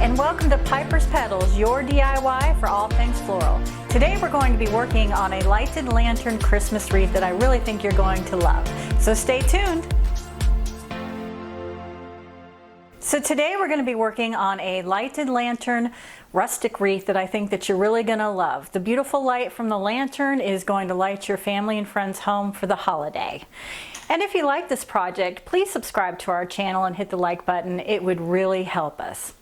and welcome to Piper's Petals, your DIY for all things floral. Today we're going to be working on a lighted lantern Christmas wreath that I really think you're going to love. So stay tuned. So today we're going to be working on a lighted lantern rustic wreath that I think that you're really going to love. The beautiful light from the lantern is going to light your family and friends home for the holiday. And if you like this project, please subscribe to our channel and hit the like button. It would really help us.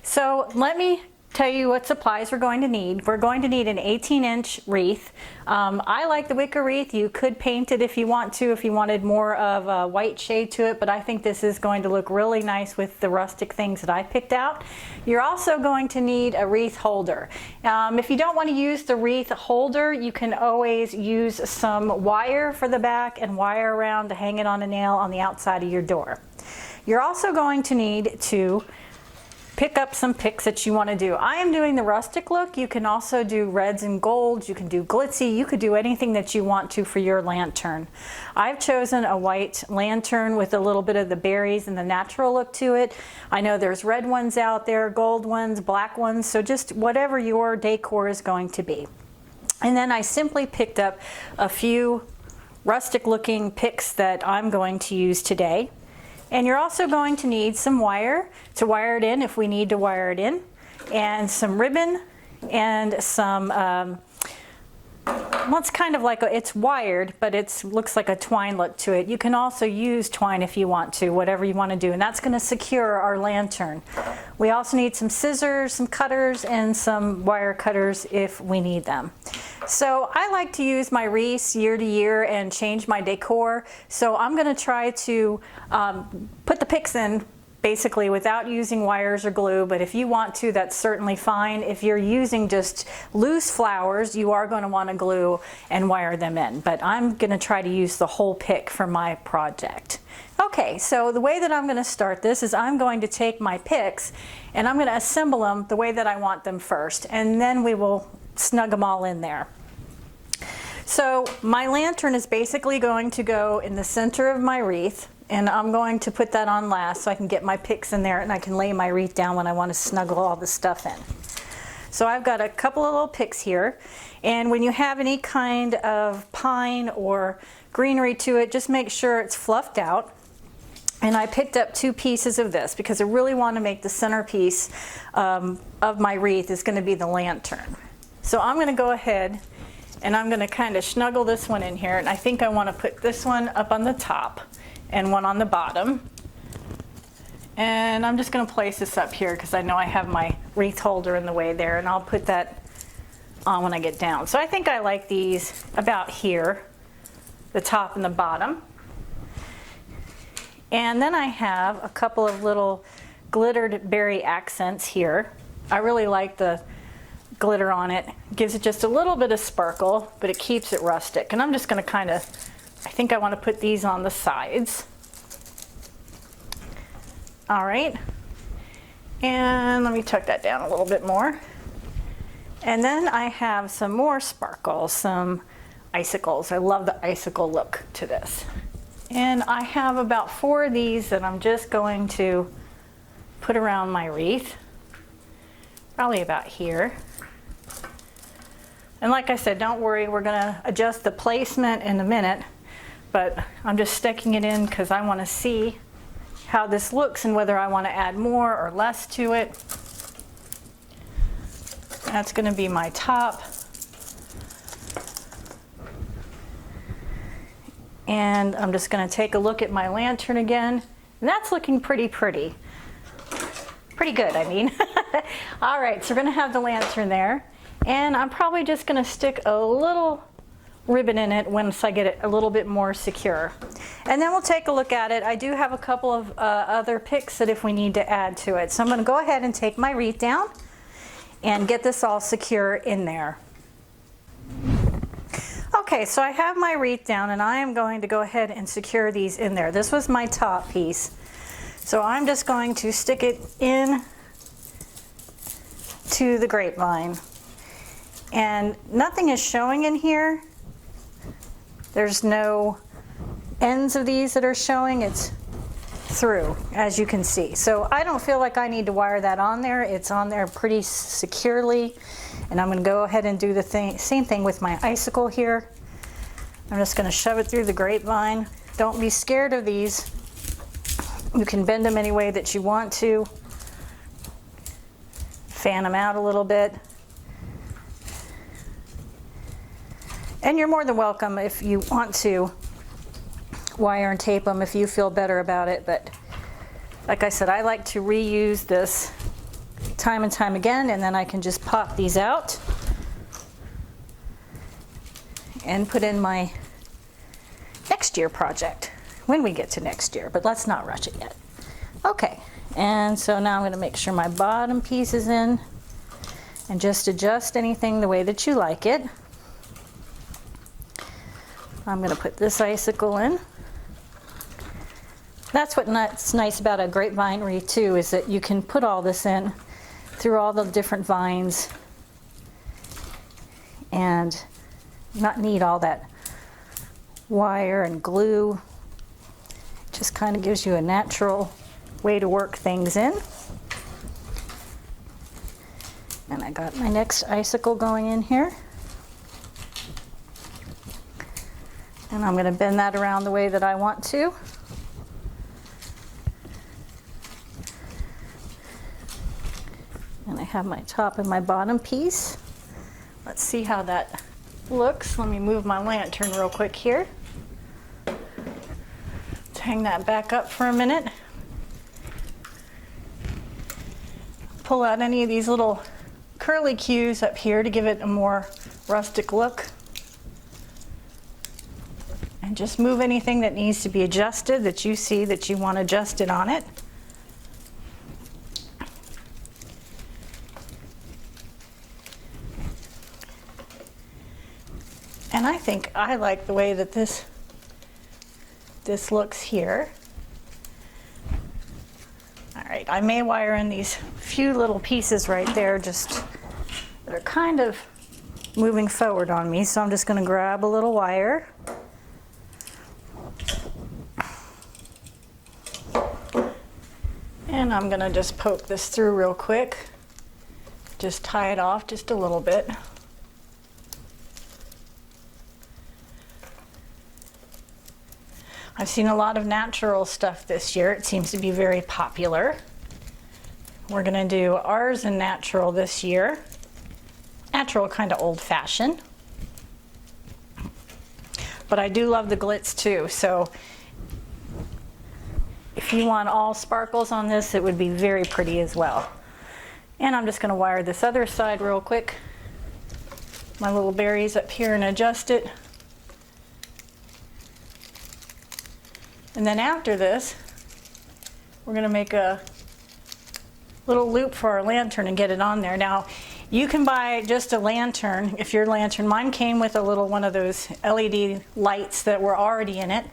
So let me tell you what supplies we're going to need. We're going to need an 18-inch wreath. I like the wicker wreath. You could paint it if you want to, if you wanted more of a white shade to it, but I think this is going to look really nice with the rustic things that I picked out. You're also going to need a wreath holder. If you don't want to use the wreath holder, you can always use some wire for the back and wire around to hang it on a nail on the outside of your door. You're also going to need to pick up some picks that you want to do. I am doing the rustic look. You can also do reds and golds. You can do glitzy. You could do anything that you want to for your lantern. I've chosen a white lantern with a little bit of the berries and the natural look to it. I know there's red ones out there, gold ones, black ones, so just whatever your decor is going to be. And then I simply picked up a few rustic looking picks that I'm going to use today. And you're also going to need some wire to wire it in if we need to wire it in, and some ribbon and some, well, it's kind of like, it's wired, but it looks like a twine look to it. You can also use twine if you want to, whatever you want to do, and that's going to secure our lantern. We also need some scissors, some cutters, and some wire cutters if we need them. So I like to use my wreaths year to year and change my decor. So I'm going to try to put the picks in basically without using wires or glue, but if you want to, that's certainly fine. If you're using just loose flowers, you are going to want to glue and wire them in, but I'm going to try to use the whole pick for my project. Okay, so the way that I'm going to start this is I'm going to take my picks and I'm going to assemble them the way that I want them first, and then we will snug them all in there. So my lantern is basically going to go in the center of my wreath, and I'm going to put that on last so I can get my picks in there and I can lay my wreath down when I want to snuggle all the stuff in. So I've got a couple of little picks here, and when you have any kind of pine or greenery to it, just make sure it's fluffed out. And I picked up 2 pieces of this because I really want to make the centerpiece of my wreath is going to be the lantern. So I'm going to go ahead and I'm going to kind of snuggle this one in here, and I think I want to put this one up on the top and one on the bottom. And I'm just going to place this up here because I know I have my wreath holder in the way there, and I'll put that on when I get down. So I think I like these about here, the top and the bottom. And then I have a couple of little glittered berry accents here. I really like the glitter on it. Gives it just a little bit of sparkle, but it keeps it rustic. And I'm just going to kind of, I think I want to put these on the sides. All right. And let me tuck that down a little bit more. And then I have some more sparkles, some icicles. I love the icicle look to this. And I have about 4 of these that I'm just going to put around my wreath. Probably about here. And like I said, don't worry, we're going to adjust the placement in a minute, but I'm just sticking it in because I want to see how this looks and whether I want to add more or less to it. That's going to be my top. And I'm just going to take a look at my lantern again, and that's looking pretty good, I mean. All right, so we're going to have the lantern there. And I'm probably just going to stick a little ribbon in it once I get it a little bit more secure. And then we'll take a look at it. I do have a couple of other picks that if we need to add to it. So I'm going to go ahead and take my wreath down and get this all secure in there. Okay, so I have my wreath down and I am going to go ahead and secure these in there. This was my top piece. So I'm just going to stick it in to the grapevine. And nothing is showing in here. There's no ends of these that are showing. It's through, as you can see. So I don't feel like I need to wire that on there. It's on there pretty securely. And I'm going to go ahead and do the same thing with my icicle here. I'm just going to shove it through the grapevine. Don't be scared of these. You can bend them any way that you want to. Fan them out a little bit. And you're more than welcome if you want to wire and tape them if you feel better about it. But like I said, I like to reuse this time and time again, and then I can just pop these out and put in my next year project when we get to next year, but let's not rush it yet. Okay, and so now I'm going to make sure my bottom piece is in and just adjust anything the way that you like it. I'm going to put this icicle in. That's what's nice about a grapevine wreath too, is that you can put all this in through all the different vines and not need all that wire and glue. It just kind of gives you a natural way to work things in. And I got my next icicle going in here. And I'm going to bend that around the way that I want to. And I have my top and my bottom piece. Let's see how that looks. Let me move my lantern real quick here. Let's hang that back up for a minute. Pull out any of these little curly cues up here to give it a more rustic look. And just move anything that needs to be adjusted that you see that you want adjusted on it. And I think I like the way that this looks here. All right, I may wire in these few little pieces right there just that are kind of moving forward on me, so I'm just going to grab a little wire. And I'm going to just poke this through real quick. Just tie it off just a little bit. I've seen a lot of natural stuff this year. It seems to be very popular. We're going to do ours in natural this year. Natural, kind of old-fashioned. But I do love the glitz too, so if you want all sparkles on this, it would be very pretty as well. And I'm just going to wire this other side real quick. My little berries up here and adjust it. And then after this, we're going to make a little loop for our lantern and get it on there. Now, you can buy just a lantern if your lantern. Mine came with a little one of those LED lights that were already in it.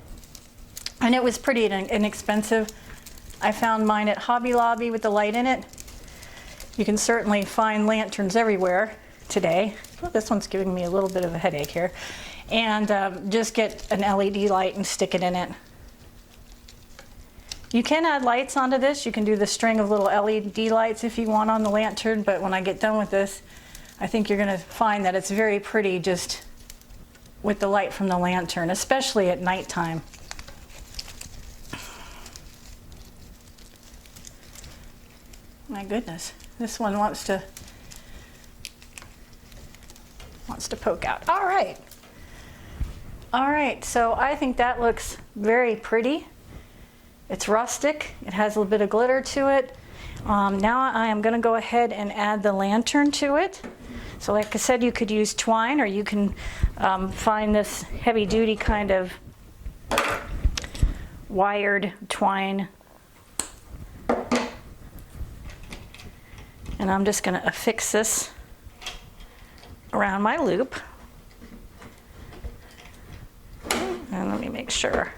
And it was pretty inexpensive. I found mine at Hobby Lobby with the light in it. You can certainly find lanterns everywhere today. Oh, this one's giving me a little bit of a headache here. And just get an LED light and stick it in it. You can add lights onto this. You can do the string of little LED lights if you want on the lantern, but when I get done with this, I think you're going to find that it's very pretty just with the light from the lantern, especially at nighttime. My goodness, this one wants to poke out. All right. All right, so I think that looks very pretty. It's rustic. It has a little bit of glitter to it. Now I am going to go ahead and add the lantern to it. So like I said, you could use twine, or you can find this heavy-duty kind of wired twine. And I'm just going to affix this around my loop. And let me make sure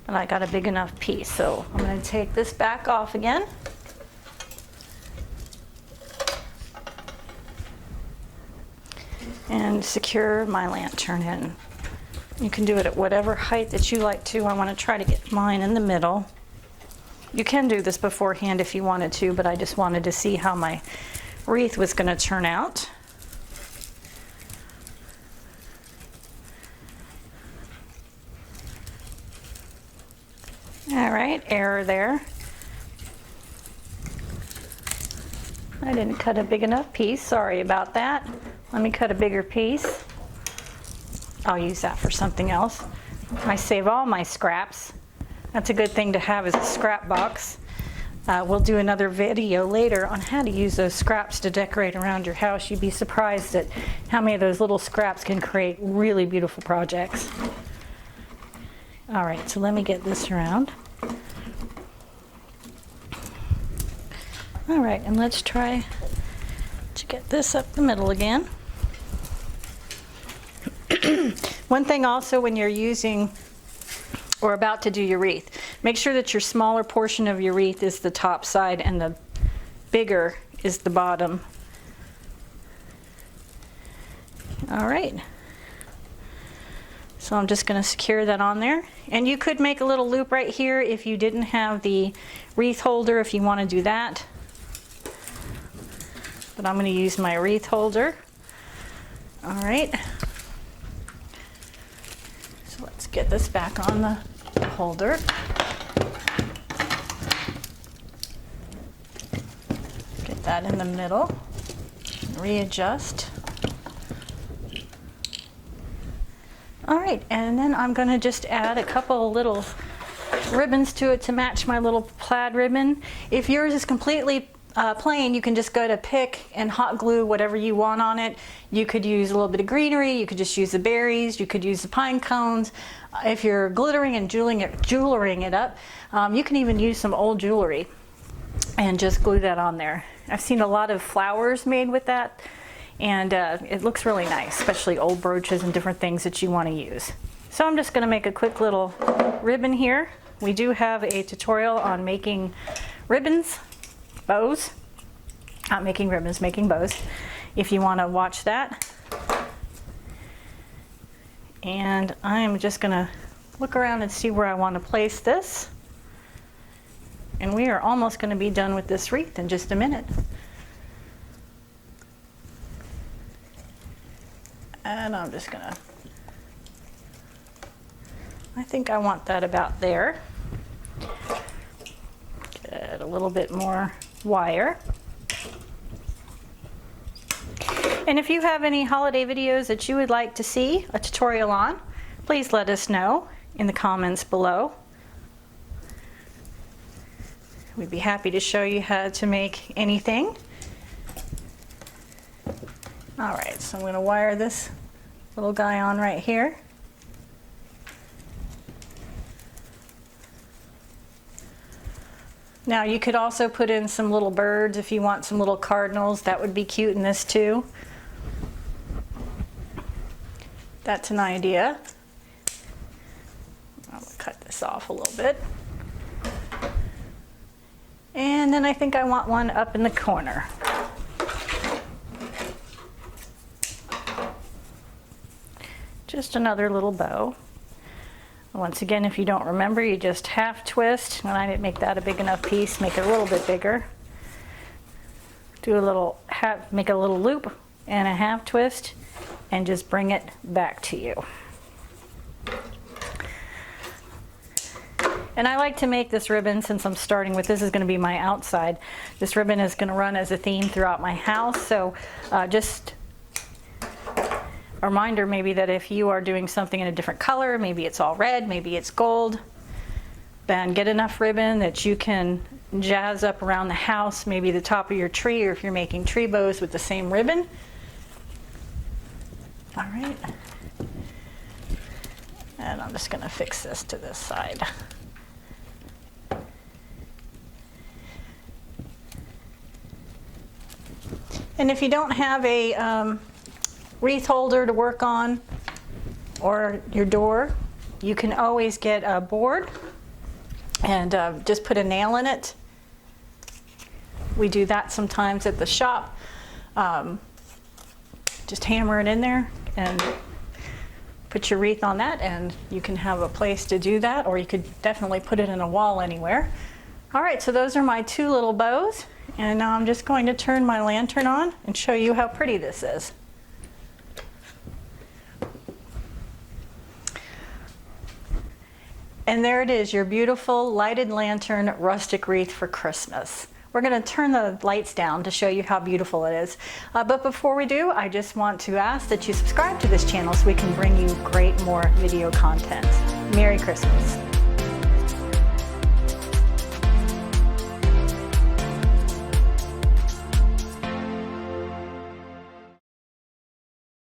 that I got a big enough piece. So I'm going to take this back off again. And secure my lantern in. You can do it at whatever height that you like to. I want to try to get mine in the middle. You can do this beforehand if you wanted to, but I just wanted to see how my wreath was going to turn out. All right, error there. I didn't cut a big enough piece, sorry about that. Let me cut a bigger piece. I'll use that for something else. I save all my scraps. That's a good thing to have as a scrap box. We'll do another video later on how to use those scraps to decorate around your house. You'd be surprised at how many of those little scraps can create really beautiful projects. All right, so let me get this around. All right, and let's try to get this up the middle again. One thing also when you're using or about to do your wreath, make sure that your smaller portion of your wreath is the top side and the bigger is the bottom. All right. So I'm just going to secure that on there. And you could make a little loop right here if you didn't have the wreath holder, if you want to do that. But I'm going to use my wreath holder. All right. So let's get this back on the holder. Get that in the middle. Readjust. All right, and then I'm going to just add a couple of little ribbons to it to match my little plaid ribbon. If yours is completely plain, you can just go to pick and hot glue whatever you want on it. You could use a little bit of greenery, you could just use the berries, you could use the pine cones. If you're glittering and jewelering it up, you can even use some old jewelry and just glue that on there. I've seen a lot of flowers made with that, and it looks really nice, especially old brooches and different things that you want to use. So I'm just going to make a quick little ribbon here. We do have a tutorial on making ribbons, bows. Not making ribbons, making bows, if you want to watch that. And I'm just going to look around and see where I want to place this. And we are almost going to be done with this wreath in just a minute. And I'm just gonna, I think I want that about there. Get a little bit more wire. And if you have any holiday videos that you would like to see a tutorial on, please let us know in the comments below. We'd be happy to show you how to make anything. All right, so I'm going to wire this little guy on right here. Now you could also put in some little birds if you want some little cardinals. That would be cute in this too. That's an idea. I'm going to cut this off a little bit. And then I think I want one up in the corner. Just another little bow. Once again, if you don't remember, you just half twist. And I didn't make that a big enough piece, make it a little bit bigger. Do a little make a little loop and a half twist and just bring it back to you. And I like to make this ribbon, since I'm starting with, this is going to be my outside. This ribbon is going to run as a theme throughout my house. So just a reminder maybe that if you are doing something in a different color, maybe it's all red, maybe it's gold, then get enough ribbon that you can jazz up around the house, maybe the top of your tree, or if you're making tree bows with the same ribbon. All right. And I'm just going to fix this to this side. And if you don't have a wreath holder to work on, or your door, you can always get a board and just put a nail in it. We do that sometimes at the shop. Just hammer it in there and put your wreath on that, and you can have a place to do that, or you could definitely put it in a wall anywhere. All right, so those are my two little bows, and now I'm just going to turn my lantern on and show you how pretty this is. And there it is, your beautiful lighted lantern rustic wreath for Christmas. We're going to turn the lights down to show you how beautiful it is. But before we do, I just want to ask that you subscribe to this channel so we can bring you great more video content. Merry Christmas.